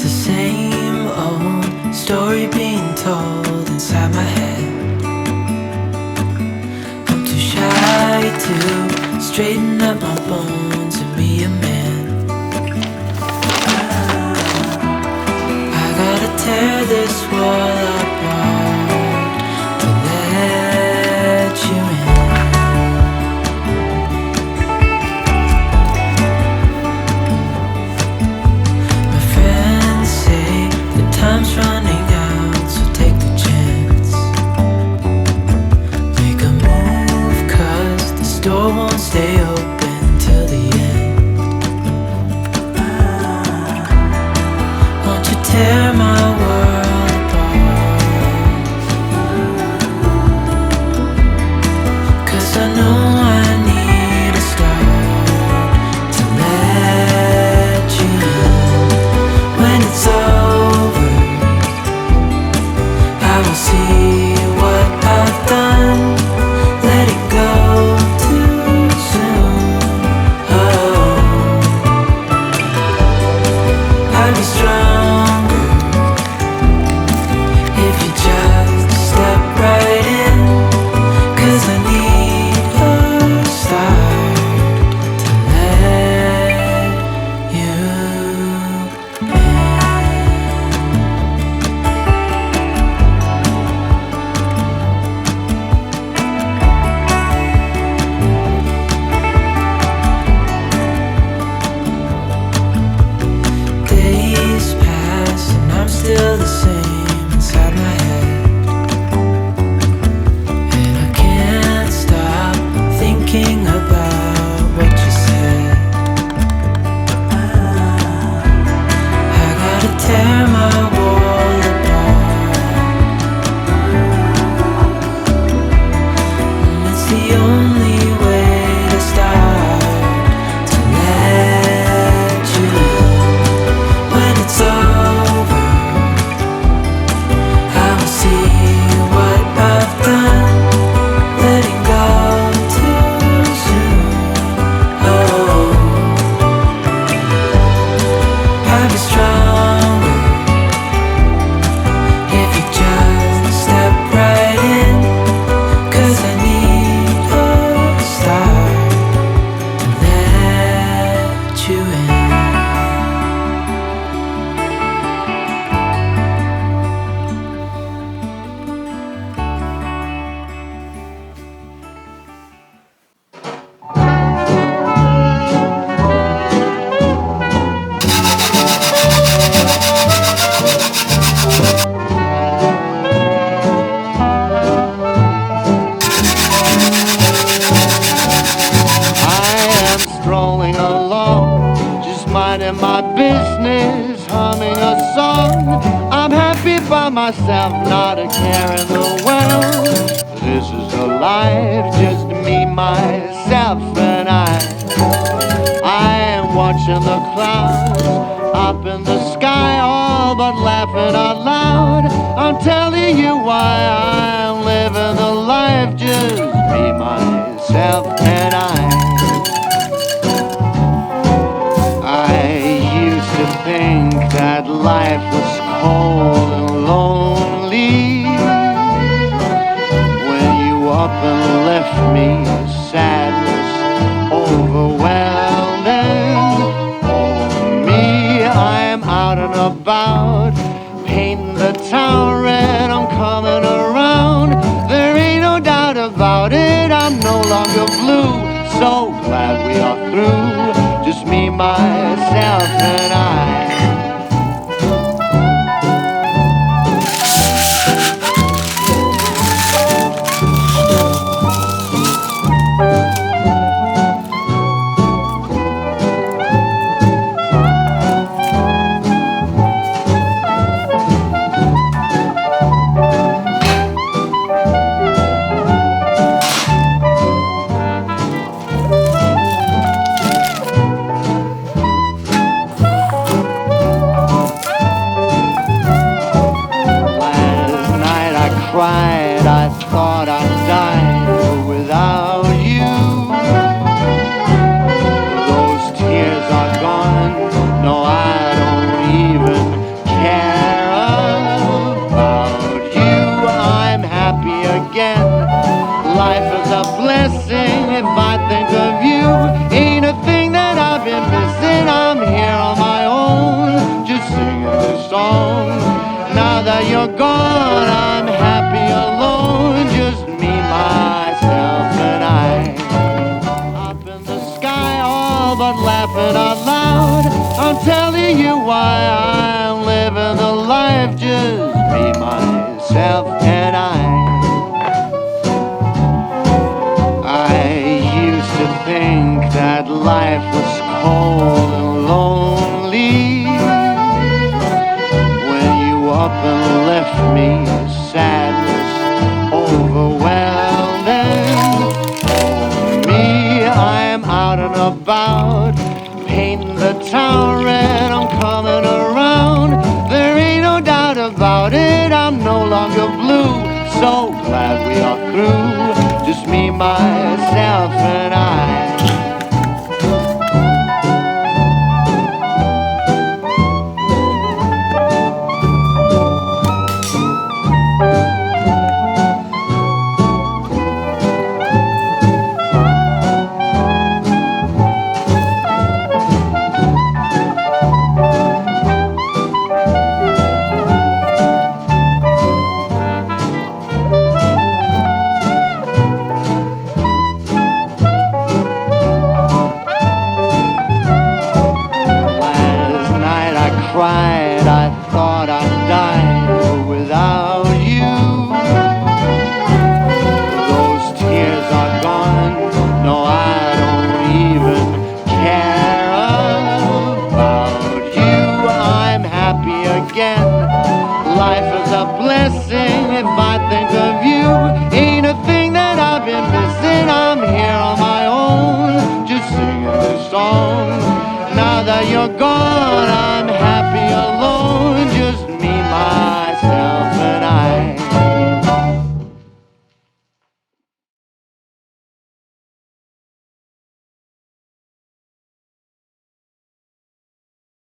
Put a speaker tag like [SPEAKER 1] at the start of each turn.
[SPEAKER 1] the same old story being told inside my head. I'm too shy to straighten up my bones and be a man. I gotta tear this wall apart to let you in. My friends say the time's running out, so take the chance. Make a move, 'cause the store won't stay open till the end. Won't you tear my world apart? 'Cause I know I need a start to let you in. When it's over, I will see what I've done. Let it go too soon. Oh, I'll be stronger if you just step right in. 'Cause I need a start to let you in. Days pass and I'm still the same inside my head. And I can't stop thinking about what you said. I gotta tear my wall apart. It's the only way to start to let you in. When it's over, I will see what I've done. Letting go too soon. Oh, I'll be stronger if you just step right in. 'Cause I need a start to let you in.
[SPEAKER 2] I am strolling along, just minding my business, humming a song. I'm happy by myself, not a care in the world. This is a life, just me, myself, and I am watching the clouds up in the sky, all but laughing out loud. I'm telling you why I'm living the life, just me, myself, and I used to think that life was cold and lonely. When you up and left me, sadness overwhelming. For me, I am out and about, painting the town red, I'm coming around. There ain't no doubt about it, I'm no longer blue. So glad we are through, just me, myself, and I. you're gone, I'm happy alone, just me, myself, and I. Up in the sky, all but laughing out loud, I'm telling you why I'm living the life, just me, myself, and I. Think that life was cold and lonely when you up and left me, sadness overwhelming. For me, I'm out and about, painting the town red, I'm coming around. There ain't no doubt about it, I'm no longer blue. So glad we are through, just me, myself, and I. Cried, I thought I'd die without